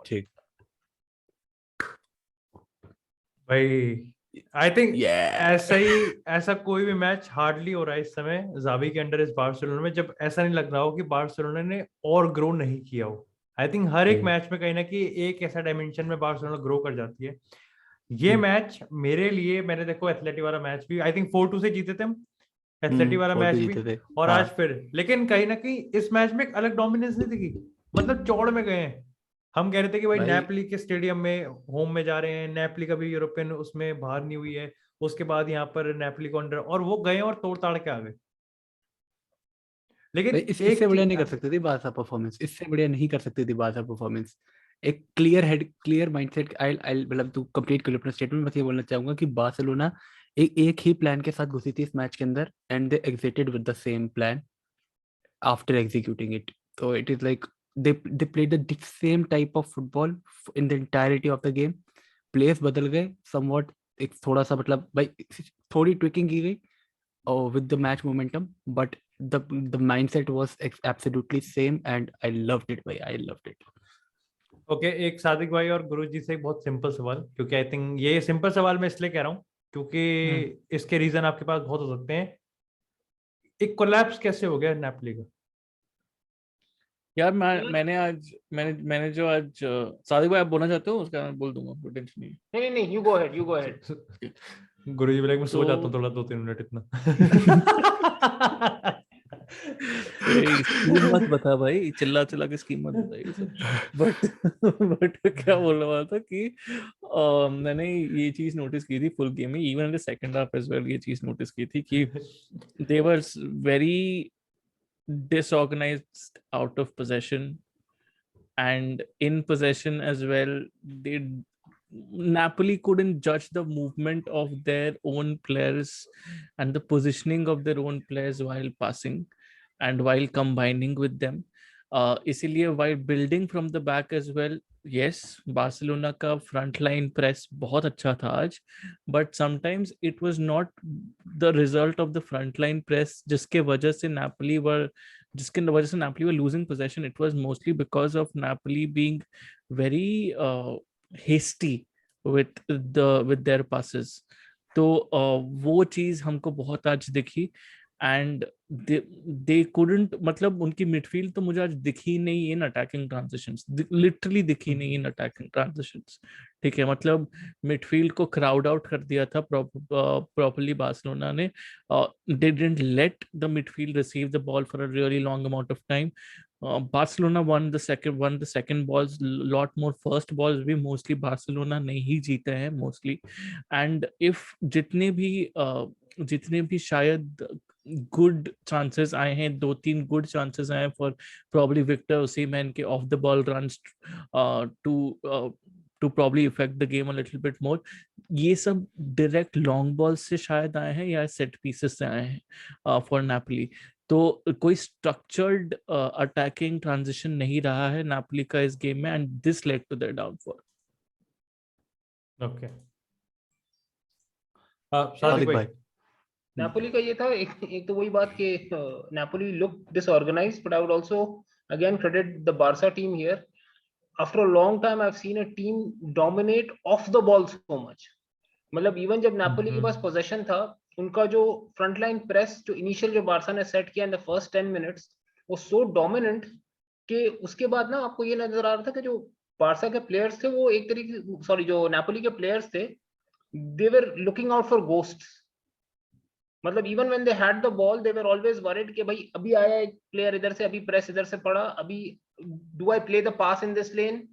ठीक भाई I think yeah ऐसा कोई भी मैच हार्डली हो रहा है इस समय जावी के अंडर इस बार्सिलोना में जब ऐसा नहीं लग रहा हो कि बार्सिलोना ने और ग्रो नहीं किया हो। आई थिंक हर एक मैच में कहीं ना कहीं एक ऐसा डायमेंशन में बार्सिलोना ग्रो कर जाती है। ये मैच मेरे लिए, मैंने देखो एथलेटी वाला मैच भी आई थिंक 4-2 से जीते थे हम, एथलेटी वाला 4-2 मैच भी, जीते थे और हाँ। आज फिर। लेकिन कहीं ना कहीं इस मैच में एक अलग डोमिनेंस नहीं दिखी, मतलब चौड़ में गए हैं। हम कह रहे थे कि भाई भाई नेपली के स्टेडियम में होम में जा रहे हैं, नेपली का भी यूरोपियन उसमें बाहर नहीं हुई है, उसके बाद यहाँ पर नेपली को अंडर, और वो गए और तोड़ ताड़ के आ गए। लेकिन इससे एक बढ़िया चीज, नहीं कर सकती थी बारसा परफॉर्मेंस, इससे बढ़िया नहीं कर सकती थी बारसा परफॉर्मेंस। एक क्लियर हेड क्लियर माइंडसेट। आई मतलब तू कंप्लीट कर अपना स्टेटमेंट। बस ये बोलना चाहूंगा कि बार्सिलोना एक ही प्लान के साथ घुसी थी इस मैच के अंदर, and they exited with the same plan after executing it. तो it is like they played the same type of football in the entirety of the game. Players बदल गए समवॉट, एक थोड़ा सा मतलब भाई थोड़ी ट्विकिंग की गई और with the match momentum, but the mindset was absolutely same and I loved it भाई, I loved it. ओके, एक सादिक भाई और गुरु जी से एक बहुत सिंपल सवाल, क्योंकि आई थिंक ये सिंपल सवाल मैं इसलिए कह रहा हूँ क्योंकि इसके रीजन आपके पास बहुत हो सकते हैं। एक कोलैप्स कैसे हो गया नेपली का? यार मैंने जो आज सादिक भाई आप बोलना चाहते हो उसका मैं बोल दूंगा, कोई टेंशन नहीं। नहीं, यू गो अहेड। गुरु जी बोले मैं सो जाता हूँ थोड़ा 2-3 मिनट इतना। स्कीम मत बता भाई, चिल्ला चिल्ला के स्कीम मत बता ये सब। बट क्या बोल रहा था कि मैंने ये चीज नोटिस की थी फुल गेम में, even in the second half as well. ये चीज नोटिस की थी कि they were very disorganized out of possession, and in possession as well. They Napoli couldn't judge the movement of their own players and the positioning of their own players while passing and while combining with them. इसीलिए while building from the back as well, yes, Barcelona का front line press बहुत अच्छा था आज, but sometimes it was not the result of the front line press जिसके वजह से Napoli were losing possession. It was mostly because of Napoli being very hasty with their passes. तो वो चीज हमको बहुत आज दिखी, एंड दे couldn't, मतलब उनकी मिडफील्ड तो मुझे आज दिखी नहीं इन अटैकिंग ट्रांजिशंस, लिटरली दिखी नहीं इन अटैकिंग ट्रांजिशंस। ठीक है, मतलब मिडफील्ड को क्राउड आउट कर दिया था प्रॉपर्ली बार्सिलोना ने। They didn't let the midfield receive the ball for a really long amount of time. Barcelona won the second balls, lot more first balls भी mostly Barcelona ने ही जीते हैं mostly. And if जितने भी शायद good chances आए हैं, 2-3 good chances आए फॉर प्रॉब्ली विक्टर ओसिमैन के off the ball runs to probably effect the game a little bit more, ये सब डायरेक्ट लॉन्ग बॉल से शायद आए हैं या सेट पीसेस से आए हैं फॉर नेपोली. तो कोई स्ट्रक्चर्ड अटैकिंग ट्रांजिशन नहीं रहा है नेपोली का इस गेम में, and this led to their downfall. Okay, Sadiq भाई नापोली का ये था, एक तो वही बात कि Napoli look disorganised, but I would also again credit the Barca team here. After a long time I have seen a team dominate of the ball so much. मतलब इवन जब नापोली के पास पोजीशन था, उनका जो front line press जो initial जो Barca ने set किया इन द फर्स्ट 10 मिनट्स, वो सो डोमिनेंट कि उसके बाद ना आपको ये नजर आ रहा था कि जो बार्सा के प्लेयर्स थे वो एक तरीके, सॉरी जो नापोली के प्लेयर्स थे, they were looking out for ghosts. मतलब even when they had the ball they were always worried कि भाई अभी आया एक प्लेयर इधर से, अभी प्रेस इधर से पड़ा, अभी do I play the pass in this lane,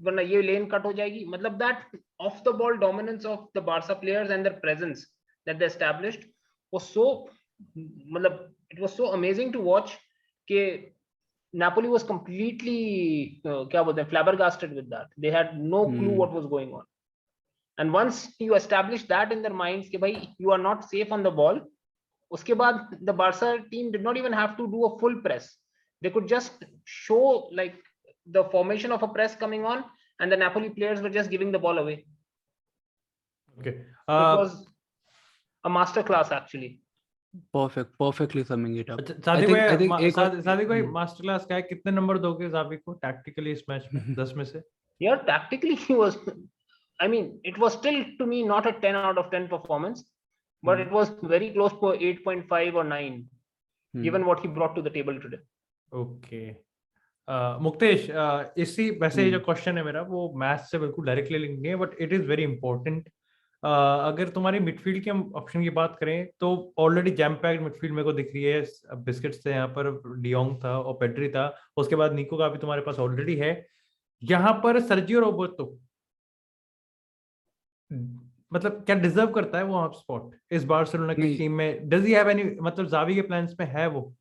वरना ये लेन कट हो जाएगी. मतलब that of the ball dominance of the Barca players and their presence that they established was so, मतलब it was so amazing to watch कि Napoli was completely क्या बोलते हैं, flabbergasted with that. They had no clue what was going on. And once you establish that in their minds कि भाई you are not safe on the ball, उसके बाद the Barca team did not even have to do a full press. They could just show like the formation of a press coming on, and the Napoli players were just giving the ball away. Okay, it was a master class actually. Perfectly summing it up. Sadiq भाई master class का है, कितने number दोगे Xavi को tactically इस match में 10 में से? Yeah, tactically he was. I mean, it was still to me not a 10 out of 10 performance, but it was very close to 8.5 or 9, given what he brought to the table today. Okay Muktesh, इसी वैसे जो question है मेरा वो match से बिल्कुल directly link नहीं है, but it is very important. अगर तुम्हारी मिडफील्ड के हम ऑप्शन की बात करें तो ऑलरेडी जैम पैक्ड मिडफील्ड मेरे को दिख रही है. बिस्किट्स थे यहाँ पर, डियोंग था और पेड्री था, उसके बाद निको का भी तुम्हारे पास ऑलरेडी है. यहाँ पर सर्जियो रोबर्टो मतलब क्या डिजर्व करता है वो स्पॉट इस बार्सिलोना की टीम में? डज ही हैव एनी, मतलब जावी के प्लान्स में है वो?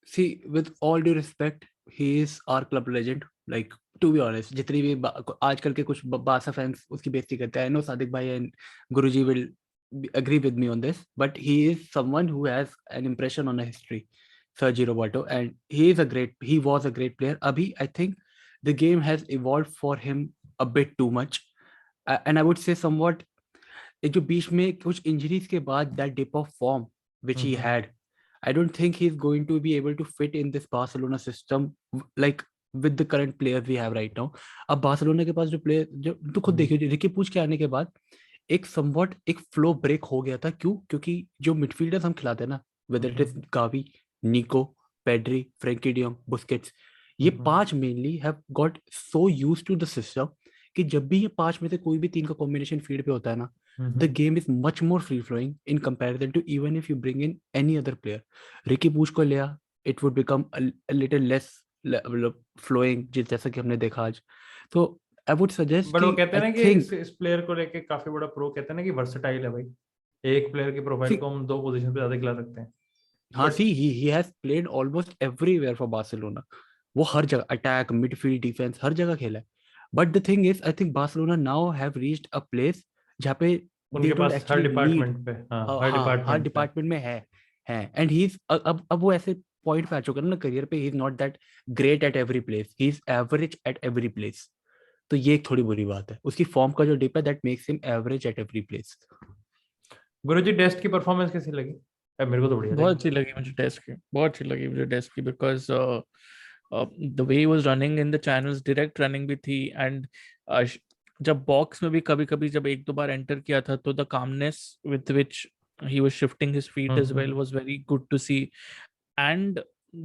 See, with all due respect, he is our club legend. Like, to be honest, जितनी भी आजकल के कुछ बासा फैंस उसकी बेइज्जती करते हैं, I know सादिक भाई and Guruji will agree with me on this, but he is someone who has an impression on a history, Sergio Roberto, and he was a great player. Abhi, I think the game has evolved for him a bit too much, and I would say somewhat, एक जो बीच में कुछ injuries के बाद that dip of form which he had, I don't think he's going to be able to fit in this Barcelona system like with the current players we have right now. अब Barcelona के पास जो player, जो तो खुद देखिए, Ricky पूछ के आने के बाद एक समवॉट एक फ्लो ब्रेक हो गया था. क्यों? क्योंकि जो मिडफील्डर्स हम खिलाते हैं ना, whether it is Gavi, Nico, Pedri, Frenkie de Jong, Busquets, ये 5 mainly have got so used to the system कि जब भी ये 5 में से कोई भी 3 का कॉम्बिनेशन फील्ड पे होता है ना, the game is much more free flowing in comparison to even if you bring in any other player. Ricky Puig को लिया, it would become a little less flowing, जैसा कि हमने देखा आज. तो I would suggest बट वो कि कहते हैं ना I कि think इस प्लेयर को लेके काफी बड़ा प्रो कहते हैं ना कि वर्सेटाइल है भाई, एक प्लेयर की प्रोफाइल को हम 2 पोजीशन पे ज्यादा खिला सकते हैं. हाँ, see, he has played almost everywhere for Barcelona. वो हर जगह अटैक, मिडफील्ड, डिफेंस, हर जगह खेला है. But the thing is, I think Barcelona now have reached a place जहाँ पे उनके they don't pass her actually need, department पे, हर डिपार्टमेंट में है एंड ही इज अब वो ऐसे पॉइंट पे आ चुका है ना करियर पे, he is not that great at every place, he is average at every place. तो ये एक थोड़ी बुरी बात है. उसकी फॉर्म का जो डिप है that makes him average at every place. Guruji, Dest की परफॉर्मेंस कैसी लगी? मेरे को तो बढ़िया बहुत अच्छी लगी मुझे डेस्ट की, बहुत अच्छी लगी मुझे डेस्ट की, because the way he was running in the channels, direct running भी थी. एंड जब बॉक्स में भी कभी कभी जब 1-2 बार एंटर किया था तो the calmness with which he was shifting his feet as well was very good to see. And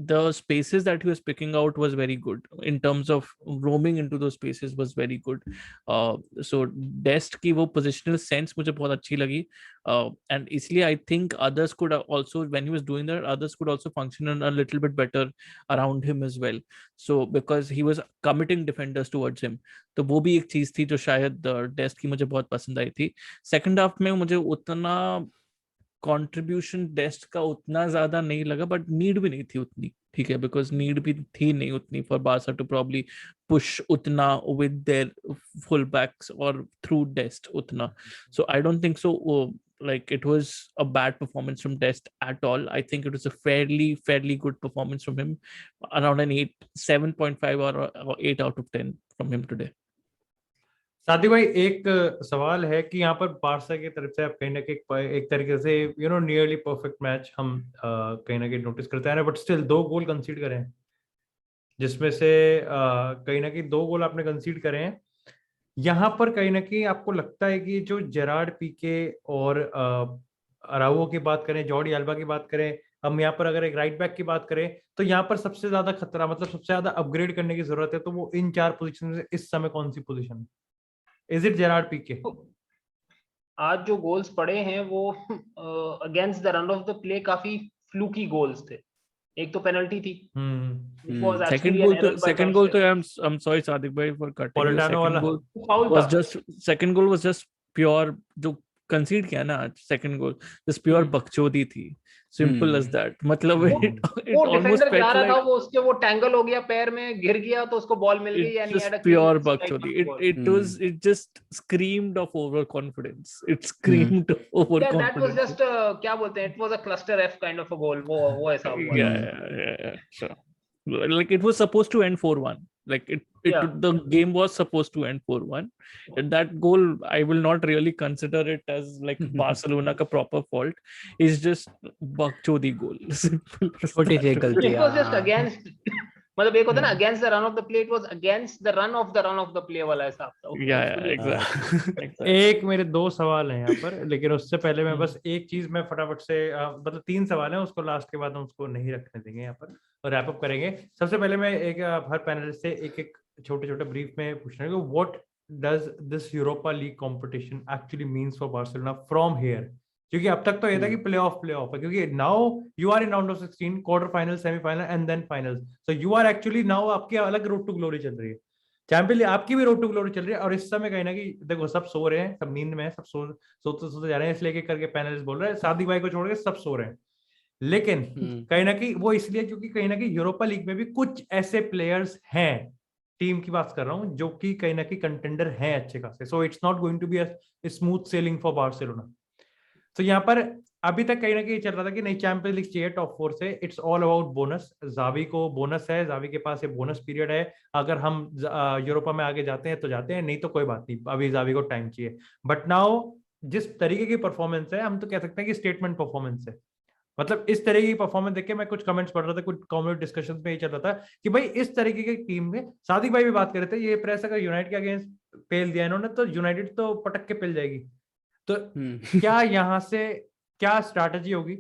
the spaces that he was picking out was very good in terms of roaming into those spaces was very good. So Dest की वो positional sense मुझे बहुत अच्छी लगी. And इसलिए I think others could also, when he was doing that, others could also function a little bit better around him as well. So because he was committing defenders towards him, तो वो भी एक चीज थी जो शायद Dest की मुझे बहुत पसंद आई थी. Second half में मुझे उतना कंट्रीब्यूशन डेस्ट का उतना ज्यादा नहीं लगा, बट नीड भी नहीं थी उतनी, ठीक है, बिकॉज नीड भी थी नहीं उतनी for Barca to probably push उतना विद देयर फुल बैक्स और थ्रू डेस्ट उतना. So I don't think so like it was a bad performance from Dest at all. I think it was a fairly good performance from him, around an 7.5 or 8 out of 10 from him today. साथी भाई, एक सवाल है कि यहाँ पर Barca की तरफ से आप कहीं ना कहीं एक तरीके से नियरली परफेक्ट मैच हम कहीं ना कहीं नोटिस करते हैं, बट स्टिल 2 गोल कंसीड करें, जिसमें से कहीं ना कहीं 2 गोल आपने कंसीड करे हैं. यहाँ पर कहीं ना कहीं आपको लगता है कि जो जेरार्ड पीके और अराउओ की बात करें, जॉर्डी अल्बा की बात करें, हम यहाँ पर अगर एक राइट बैक की बात करें, तो यहाँ पर सबसे ज्यादा खतरा, मतलब सबसे ज्यादा अपग्रेड करने की जरूरत है, तो वो इन 4 पोजीशन में इस समय कौन सी पोजीशन है? इज इट जेरार्ड पीके? आज जो गोल्स पड़े हैं वो against the run of the play काफी फ्लूकी गोल्स थे. एक तो पेनल्टी थी, second goal तो I'm sorry सादिक भाई for cutting you. Second goal was just pure, जो कंसीड किया ना आज, सेकंड गोल जस्ट प्योर बकचोदी थी, सिंपल एज दैट. मतलब it almost felt like वो उसके वो टैंगल हो गया, पैर में गिर गया तो उसको बॉल मिल गई, यानी just pure बकचोदी. It just screamed of overconfidence. It screamed overconfidence. That was just क्या बोलते हैं, it was a cluster F kind of a goal. वो ऐसा हुआ. Yeah. So like it was supposed to end 4-1. Like the game was supposed to end 4-1, and that goal I will not really consider it as like Barcelona ka proper fault. It's just bakchodi goal. छोटी सी गलती. It was just against मतलब एक होता है ना against the run of the play, it was against the run of the play वाला हिसाब था। एग्जैक्टली। एक मेरे 2 सवाल हैं यहाँ पर, लेकिन उससे पहले मैं बस एक चीज मैं फटाफट से मतलब 3 सवाल हैं, उसको लास्ट के बाद हम उसको नहीं रखने देंगे यहाँ पर और रैप अप करेंगे। सबसे पहले मैं एक हर पैनलिस्ट से एक एक छोटे छोटे ब्रीफ में पूछना है, what does this Europa league competition actually means for Barcelona from here? क्योंकि अब तक तो ये था कि प्ले ऑफ है, क्योंकि now you are in round of 16, quarter final, semifinal and then finals, so you are actually now आपकी अलग रोड टू ग्लोरी चल रही है, चैंपियन लीग आपकी भी रोड टू ग्लोरी चल रही है। और इस समय कहीं ना कहीं देखो सब सो रहे हैं, सब नींद में है, सब सोते सोते जा रहे हैं, इसलिए करके पैनलिस्ट बोल रहे हैं सादिक भाई को छोड़ के सब सो रहे हैं। लेकिन कहीं ना कहीं वो इसलिए क्योंकि कहीं ना कहीं यूरोपा लीग में भी कुछ ऐसे प्लेयर्स हैं, टीम की बात कर रहा हूं, जो कि कहीं ना कहीं कंटेंडर हैं अच्छे खासे, so it's not going to be a smooth sailing for Barcelona. तो यहाँ पर अभी तक कहीं ना कहीं चल रहा था कि नहीं चैंपियंस लीग चाहिए टॉप 4 से, it's all about bonus. Xavi को बोनस है, जावी के पास ये बोनस पीरियड है, अगर हम यूरोपा में आगे जाते हैं तो जाते हैं, नहीं तो कोई बात नहीं, अभी जावी को टाइम चाहिए। बट नाउ जिस तरीके की परफॉर्मेंस है, हम तो कह सकते हैं कि स्टेटमेंट परफॉर्मेंस है। मतलब इस तरीके की परफॉर्मेंस देख के मैं कुछ कमेंट्स पढ़ रहा था, कुछ कम्युनिटी डिस्कशन में ये चल रहा था कि भाई इस तरीके की टीम में, सादिक भाई भी बात कर रहे थे, ये प्रेस अगर यूनाइटेड के अगेंस्ट पेल दिया इन्होंने तो यूनाइटेड तो पटक के पेल जाएगी। तो क्या यहाँ से क्या स्ट्रैटेजी होगी,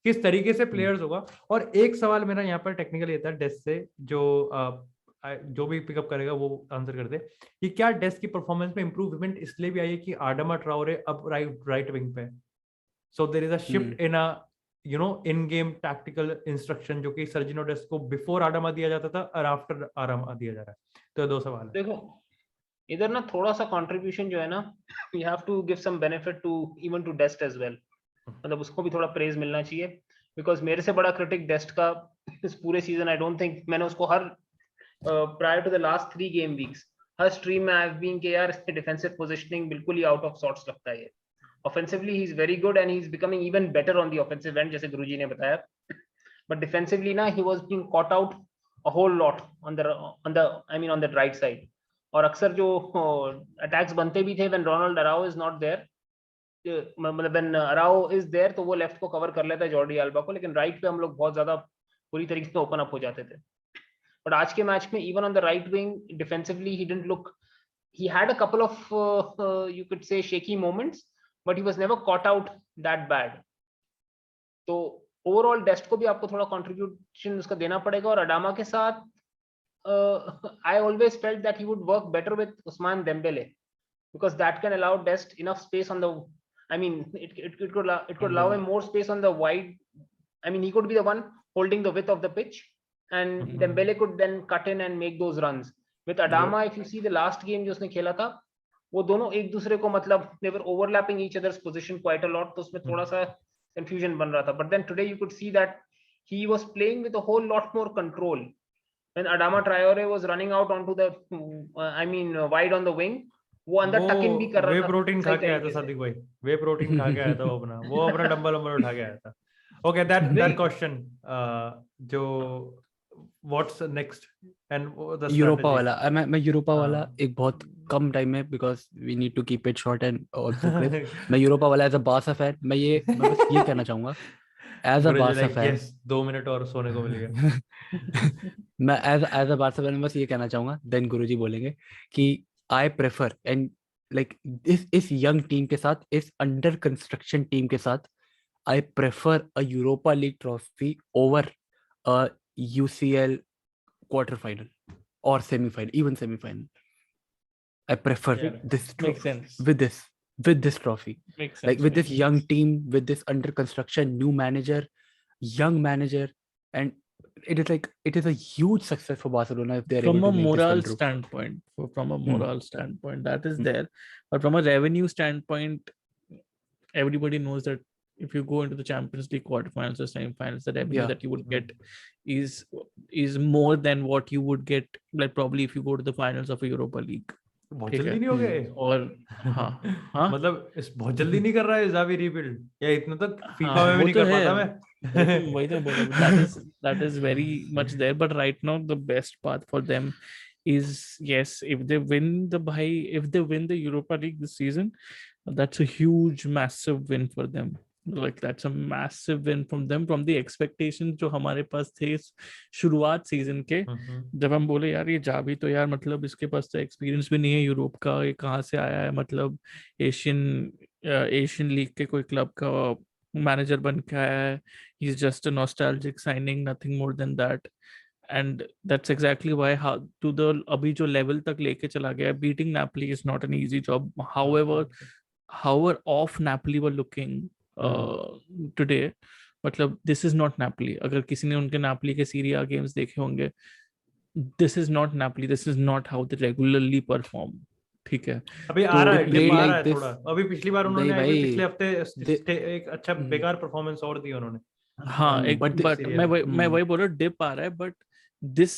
किस तरीके से प्लेयर्स होगा? और एक सवाल मेरा यहाँ पर टेक्निकल ये था डेस्ट से, जो भी पिकअप करेगा वो आंसर कर दे कि क्या डेस्ट की परफॉर्मेंस में इंप्रूवमेंट इसलिए भी आई है कि आडमा ट्राओरे अब राइट विंग पे, so there is a shift in a in game tactical instruction, जो कि सर्जिनो डेस्ट को बिफोर आडमा दिया जाता था और आफ्टर आडमा दिया जा रहा है। तो 2 सवाल है। देखो इधर ना थोड़ा सा कंट्रीब्यूशन जो है ना, you have to give some benefit to even to Dest as well, मतलब उसको भी थोड़ा प्रेज मिलना चाहिए, बिकॉज मेरे से बड़ा क्रिटिक डेस्ट का इस पूरे सीजन, आई डोंट थिंक मैंने उसको हर prior to the last 3 game weeks हर स्ट्रीम में आई हैव बीन के यार डिफेंसिव पोजीशनिंग बिल्कुल ही आउट ऑफ सॉर्ट्स लगता है ये। Offensively he is very good and he is becoming even better on the offensive end, जैसे गुरुजी ने बताया, बट डिफेंसिवली ना he was being caught out a whole lot on the I mean on the right side. और अक्सर जो attacks बनते भी थे when Ronald Araujo is not there, मतलब व्हेन अराओ इज देयर तो वो लेफ्ट को कवर कर लेता है जॉर्डी अल्बा को, लेकिन राइट पे हम लोग बहुत ज्यादा पूरी तरीके से ओपन अप हो जाते थे। बट आज के मैच में even on the right wing defensively he didn't look, he had a couple of you could say shaky moments, but he was never caught out that bad. तो overall डेस्ट को भी आपको थोड़ा कंट्रीब्यूशन उसका देना पड़ेगा। और अडामा के साथ I always felt that he would work better with Ousmane Dembele, because that can allow Dest enough space on the, I mean it could allow him more space on the wide, I mean he could be the one holding the width of the pitch and Dembele could then cut in and make those runs. With Adama, if you see the last game जो उसने खेला था, वो दोनों एक दूसरे को मतलब they were overlapping each other's position quite a lot, तो उसमें थोड़ा सा confusion बन रहा था. But then today you could see that he was playing with a whole lot more control. When Adama Traore was running out onto the I mean wide on the wing, वो अंदर टक इन भी कर रहा था। वे प्रोटीन खा के आया था सादिक भाई, वे प्रोटीन खा के आया था वो अपना डंबल उठा के आया था। ओके, दैट क्वेश्चन जो what's next and the Europa वाला, मैं यूरोपा वाला एक बहुत कम टाइम में, because we need to keep it short and also clip. मैं यूरोपा वाला एज अ बार्सा फैन, मैं बस ये कहना चाहूंगा as a Barca fan, 2 minute और सोने को मिल गया। मैं एज अ बार्सा फैन बस ये कहना चाहूंगा, देन गुरुजी बोलेंगे कि आई प्रेफर एंड लाइक इस यंग टीम के साथ, इस अंडर कंस्ट्रक्शन टीम के साथ, I prefer a Europa league trophy over a UCL quarter final or semi-final, even semi-final. I prefer this Makes sense. with this trophy. Makes Like sense. with this young team, with this under construction, new manager, young manager, and it is a huge success for Barcelona if they are From able a to make this moral come true. standpoint, that is there. But from a revenue standpoint, everybody knows that if you go into the Champions League quarterfinals or semi-finals, the revenue that you would get is more than what you would get, like probably if you go to the finals of a Europa League. बहुत जल्दी नहीं हो गए? और हाँ मतलब इस बहुत जल्दी नहीं कर रहा है जावी रीबिल्ड, या इतना तो फीफा में भी नहीं कर पाता मैं। वही तो बोला, that is very much there, but right now the best path for them is, yes, if they win the Europa League this season, that's a huge massive win for them. Like that's a massive win from them, from the expectations जो हमारे पास थे शुरुआत season के, जब हम बोले यार ये जावी तो यार मतलब इसके पास तो एक्सपीरियंस भी नहीं है यूरोप का, ये कहाँ से आया है, मतलब एशियन लीग के कोई क्लब का मैनेजर बन के आया है, he is just a nostalgic signing, nothing more than that. And that's exactly why how to the अभी जो लेवल तक लेके चला गया, beating Napoli is not an easy job. However off Napoli were looking today, मतलब this is not Napoli. अगर किसी ने उनके Napoli के सीरिया गेम्स देखे होंगे, this is not Napoli, this is not how they regularly perform. ठीक है, अभी आ तो रहा है, They डिप आ like रहा है this. थोड़ा. अभी पिछली बार नहीं उन्होंने भाई, पिछले हफ्ते एक अच्छा हम्म, बेकार परफॉर्मेंस और दी उन्होंने. हाँ एक but बट सीरिया में. मैं वही बोल रहा हूँ, डिप आ रहा है, but this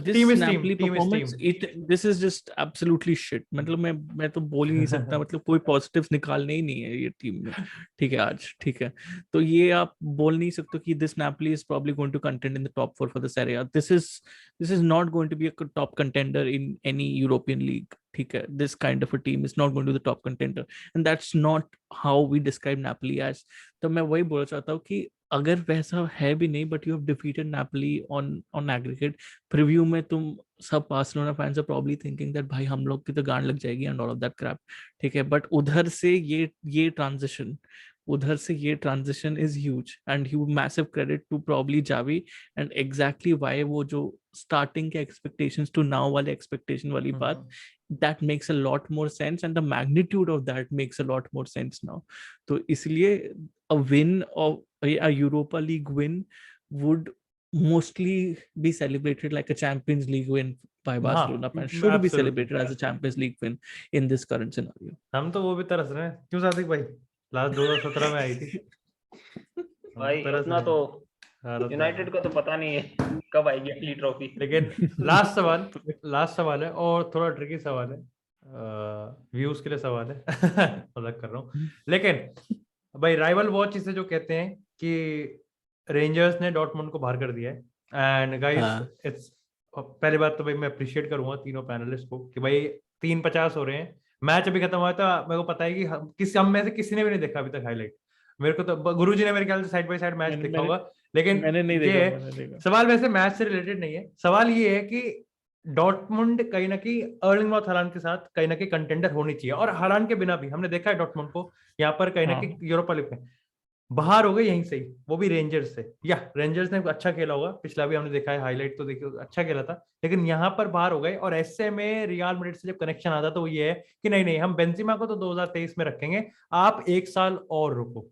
team is team, Napoli team is team. performance, this is just absolutely shit. मतलब मैं तो बोल ही नहीं सकता, मतलब कोई पॉजिटिव्स निकालने ही नहीं है ये टीम में. ठीक है आज, ठीक है, तो ये आप बोल नहीं सकते कि this Napoli is probably going to contend in the top 4 for the Serie A. This is not going to be a top contender in any European league. ठीक है, this kind of a team is not going to be the top contender, and that's not how we describe Napoli as. तो मैं वही बोलना चाहता हूँ कि अगर वैसा है भी नहीं, but you have defeated Napoli on aggregate. Preview में तुम सब Barcelona fans are probably thinking that भाई हम लोग की तो गांड लग जाएगी and all of that crap. ठीक है, बट उधर से ये transition is huge, and huge massive credit to probably Xavi. And exactly why वो जो स्टार्टिंग के एक्सपेक्टेशंस टू नाउ वाले एक्सपेक्टेशन वाली बात, that makes a lot more sense, and the magnitude of that makes a lot more sense now. तो इसलिए a win of a Europa League win would mostly be celebrated like a Champions League win by Barcelona fans. Should be celebrated as a Champions League win in this current scenario. हम तो वो भी तरस रहे हैं. क्यों सादिक भाई? Last 2017 में आई थी भाई. अपना तो यूनाइटेड का तो पता नहीं है कब आएगी अगली ट्रॉफी. लेकिन लास्ट सवाल है और थोड़ा ट्रिकी सवाल है, व्यूज के लिए सवाल है. मजाक कर रहा हूँ. लेकिन भाई राइवल वॉच इसे जो कहते हैं कि रेंजर्स ने डॉर्टमुंड को बाहर कर दिया है. एंड गाइस इट्स, पहली बात तो भाई मैं अप्रिशिएट करूंगा तीनों पैनलिस्ट को कि भाई 3-50 हो रहे हैं. मैच अभी खत्म हुआ था, मेरे को पता है कि हम में से किसी ने भी नहीं देखा अभी तक हाईलाइट. मेरे को तो गुरुजी ने मेरे ख्याल से साइड बाय साइड मैच देखा होगा, लेकिन मैंने नहीं देखा. सवाल वैसे मैच से रिलेटेड नहीं है. सवाल ये है कि डॉर्टमुंड कहीं ना कहीं अर्लिंग ब्राउट हालांड के साथ कहीं ना कहीं कंटेंडर होनी चाहिए, और हालांड के बिना भी हमने देखा है डॉर्टमुंड को यहाँ पर कहीं ना कहीं यूरोपा लीग में बाहर हो गए यहीं से ही, वो भी रेंजर्स से. या रेंजर्स ने अच्छा खेला होगा पिछला भी हमने देखा है, हाईलाइट तो देखिए अच्छा खेला था, लेकिन यहाँ पर बाहर हो गए. और ऐसे में रियल मैड्रिड से जब कनेक्शन आता तो वो ये है कि नहीं हम बेंजेमा को तो 2023 में रखेंगे, आप 1 साल और रुको.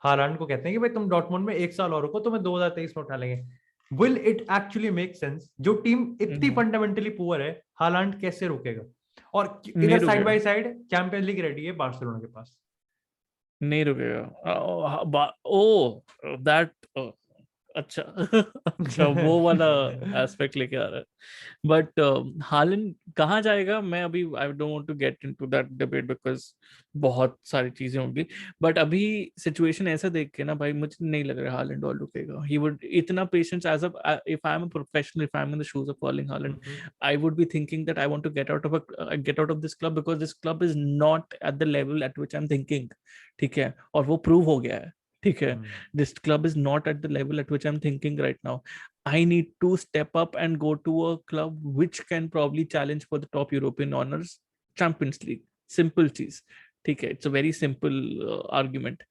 हालांड को कहते हैं कि भाई तुम डॉर्टमुंड में 1 साल और रुको, तुम्हें 2023 में उठा लेंगे. Will it actually make sense? जो टीम इतनी फंडामेंटली पुअर है, हालांड कैसे रुकेगा? और इधर side by side champions league ready है बार्सिलोना के पास. नहीं रुकेगा. ओ दैट अच्छा अच्छा वो वाला एस्पेक्ट लेके आ रहा है. बट हालैंड कहाँ जाएगा, मैं अभी I don't want to get into that debate because बहुत सारी चीजें होंगी. बट अभी सिचुएशन ऐसा देख के ना भाई, मुझे नहीं लग रहा हालैंड और रुकेगा. ही वुड इतना patience as if I am a professional, if I am in the shoes of Erling Haaland, I would be thinking that I want to get out of this club because this club is not at the level at which I am thinking. ठीक है, और वो prove हो गया है. ठीक है, this club is not at the level at which I'm thinking right now. I need to step up and go to a club which can probably challenge for the top European honors, Champions League. Simple cheese. ठीक है, it's a very simple argument.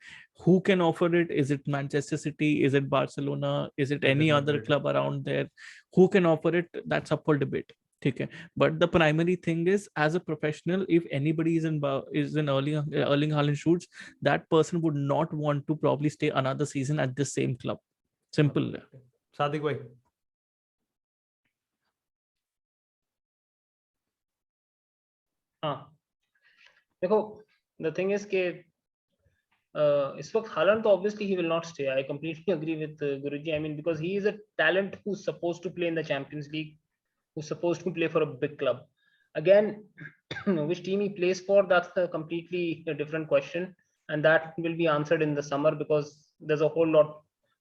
Who can offer it? Is it Manchester City? Is it Barcelona? Is it any other club around there? Who can offer it? That's up for debate. ठीक है, but the primary thing is, as a professional, if anybody is in Erling Haaland shoots, that person would not want to probably stay another season at this same club. Simple. Sadiq भाई. हाँ देखो, the thing is कि इस वक्त Holland तो obviously he will not stay. I completely agree with Guruji. I mean, because he is a talent who's supposed to play in the Champions League, who's supposed to play for a big club. Again, which team he plays for, that's a completely different question, and that will be answered in the summer because there's a whole lot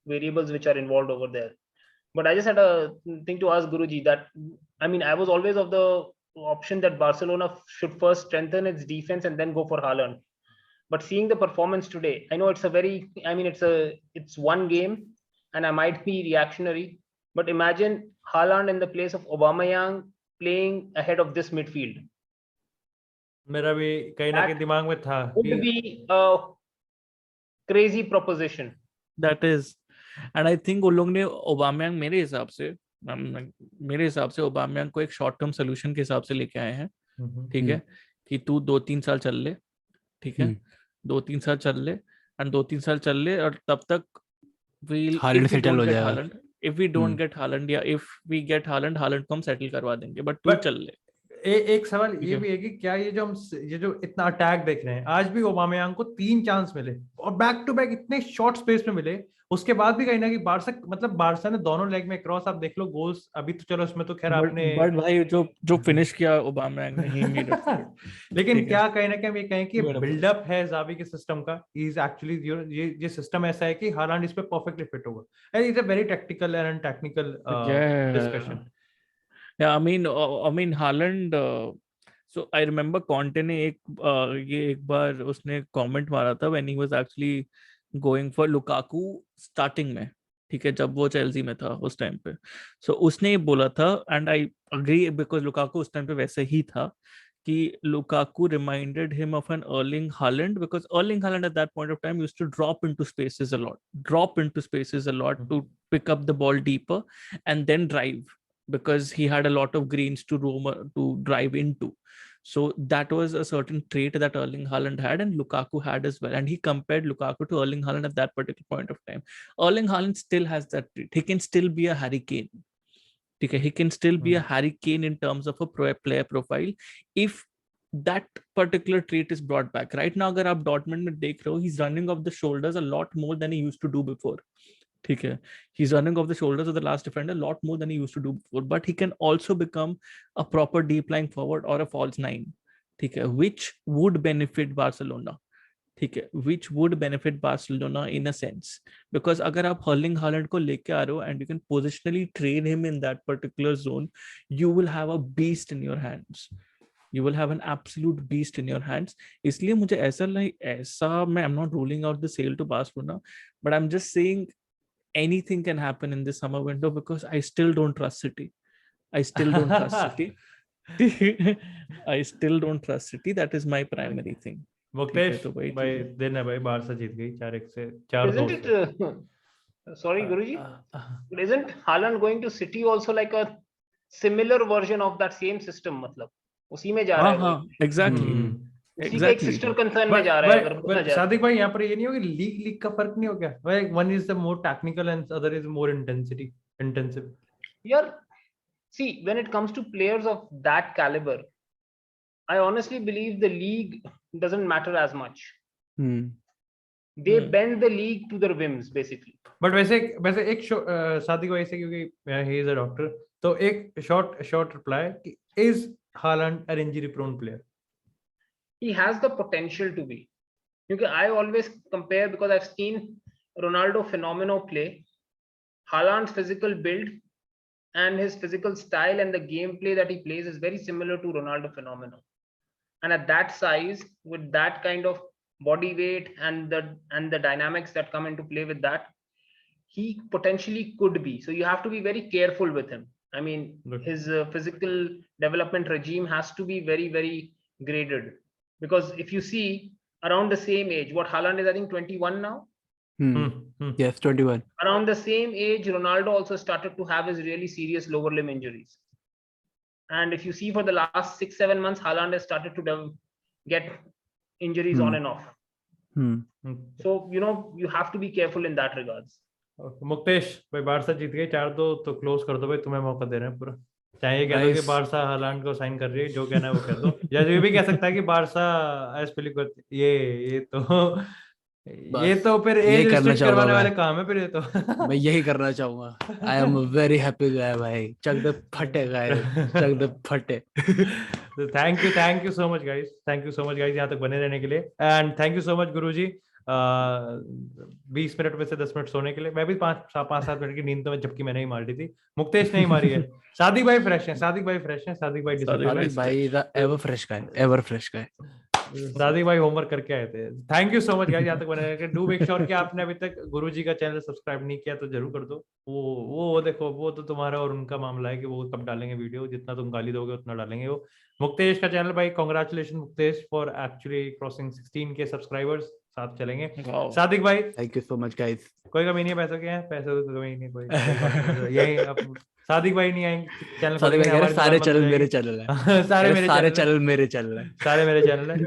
variables which are involved over there. But I just had a thing to ask Guruji that, I mean, I was always of the option that Barcelona should first strengthen its defense and then go for Haaland. but seeing the performance today, I know it's one game and I might be reactionary, but imagine Haaland in the place of Aubameyang playing ahead of this midfield. मेरा भी कहीं ना कहीं दिमाग में था Would be a crazy proposition. That is, and I think उन लोग ने ओबामयांग मेरे हिसाब से ओबामयांग को एक शॉर्ट टर्म सोल्यूशन के हिसाब से लेके आए हैं, ठीक है, कि तू 2-3 साल चल ले, ठीक है, 2-3 साल चल ले, and 2-3 साल चल ले, और तब तक हालैंड सेटल हो जाएगा. if we don't get Haaland, या if we get Haaland को हम सेटल करवा देंगे, बट तू चल ले. एक सवाल ये भी है कि क्या ये जो इतना अटैक देख रहे हैं, आज भी ओबामयांग को 3 चांस मिले और बैक टू बैक इतने शॉर्ट स्पेस में मिले, उसके बाद भी कहीं ना कहीं बारसा ने दोनों लेग में क्रॉस, आप देख लो गोल्स, अभी तो चलो उसमें तो खैर आपने बट भाई जो फिनिश किया ओबामयांग ने ही लेकिन क्या कहीं ना कहीं हम ये कहें कि बिल्डअप है जावी के सिस्टम का, इज एक्चुअली ये सिस्टम ऐसा है कि हालांड इस पे परफेक्टली फिट होगा, and it's a very technical and technical discussion. Yeah, I mean Haaland. So I remember Conte ने एक बार उसने comment मारा था when he was actually going for Lukaku starting में, ठीक है, जब वो चेल्सी में था उस टाइम पे. So उसने ये बोला था, and I agree because Lukaku उस टाइम पे वैसे ही था, कि Lukaku reminded him of an Erling Haaland, because Erling Haaland at that point of time used to drop into spaces a lot to pick up the ball deeper and then drive, because he had a lot of greens to drive into. So that was a certain trait that Erling Haaland had, and Lukaku had as well. And he compared Lukaku to Erling Haaland at that particular point of time. Erling Haaland still has that trait. He can still be a Harry Kane. Okay, he can still be a Harry Kane in terms of a player profile if that particular trait is brought back. Right now, अगर आप Dortmund में देख रहे हो, he's running off the shoulders a lot more than he used to do before. ठीक है, he's running off the shoulders of the last defender a lot more than he used to do before, but he can also become a proper deep lying forward or a false nine, ठीक है, which would benefit Barcelona, ठीक है, which would benefit Barcelona in a sense, because अगर आप Erling Haaland को लेके आ रहे हो and you can positionally train him in that particular zone, you will have a beast in your hands. You will have an absolute beast in your hands. इसलिए मुझे ऐसा मैं I'm not ruling out the sale to Barcelona, but I'm just saying anything can happen in this summer window, because I still don't trust City. I still don't trust City. That is my primary thing. Muktesh भाई दिन है भाई, Barça जीत गई 4-1 से 4-2. Sorry Guruji, but isn't Haaland going to City also like a similar version of that same system? मतलब उसी में जा रहा है. हाँ, exactly. एक सिस्टर कंसर्न में जा रहा है. अगर सादिक भाई यहाँ पर ये नहीं होगा लीग का फर्क नहीं हो गया, one is the more technical and other is more intensive. Yeah, see, when it comes to players of that caliber, I honestly believe the league doesn't matter as much. They bend the league to their whims basically. But वैसे एक सादिक भाई से, क्योंकि he is a doctor, तो एक short reply, is Haaland an injury prone player? He has the potential to be. Because I always compare, because I've seen Ronaldo Fenomeno play. Haaland's physical build and his physical style and the gameplay that he plays is very similar to Ronaldo Fenomeno. And at that size, with that kind of body weight and the dynamics that come into play with that, he potentially could be. So you have to be very careful with him. I mean, his physical development regime has to be very, very graded. Because if you see around the same age, what Haaland is, I think 21 now. Yes, 21. Around the same age, Ronaldo also started to have his really serious lower limb injuries. And if you see for the last 6-7 months, Haaland has started to get injuries on and off. So, you have to be careful in that regards. Muktesh भाई, Barça जीत गई 4-2, तो close कर दो भाई, तुम्हें मौका दे रहे हैं पूरा. चाहे कह दो कि बारसा हालांड को साइन कर रही है, जो कहना है वो कह दो, या ये भी कह सकता है कि बारसा ये तो फिर एज रिस्ट्रिक्ट करवाने वाले काम है फिर. ये तो मैं यही करना चाहूंगा. I am very happy guy भाई. चक द फटे गाय, चक द फटे. Thank you so much guys, यहाँ तक बने रहने के लिए. And thank you so much Guruji, 20 minute में से 10 मिनट सोने के लिए. मैं भी 5-7 मिनट की नींद तो जबकि मैंने ही मार दी थी, मुक्तेश नहीं मारी है. सादिक भाई फ्रेश है, सादिक भाई एवर फ्रेश गाय. सादिक भाई होमवर्क करके आए थे। Thank you so much guys, यहाँ तक बने रहने। डू मेक श्योर कि आपने अभी तक गुरुजी का चैनल सब्सक्राइब नहीं किया तो जरूर कर दो। वो देखो, वो तो तुम्हारा और उनका मामला है कि वो कब डालेंगे वीडियो, जितना तुम गाली दोगे उतना डालेंगे वो। मुक्तेश का चैनल भाई, congratulation Muktesh for actually crossing 16 के सब्सक्राइबर्स, साथ चलेंगे। Wow. सादिक भाई thank you so much guys. कोई कमी नहीं है पैसों के, हैं पैसे तो कमी नहीं, कोई यही अब सादिक भाई नहीं आएंगे चैनल सादिक खोलेंगे, भाई कह रहे हमारी सारे दुकान बंद चैनल हो मेरे जाएगी। चैनल है। सारे मेरे सारे चैनल चैनल मेरे चैनल है। सारे मेरे चैनल है।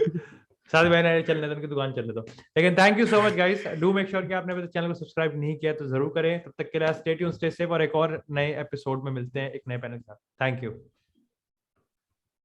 सादिक भाई ने चलने दो, उनकी दुकान चलने दो। लेकिन thank you so much guys, do make sure कि आपने अभी तक चैनल को सब्सक्राइब नहीं किया तो जरूर करें। तब तक के लिए स्टे ट्यून्ड, स्टे सेफ, और एक और नए एपिसोड में मिलते हैं एक नए पैनल के साथ। Thank you.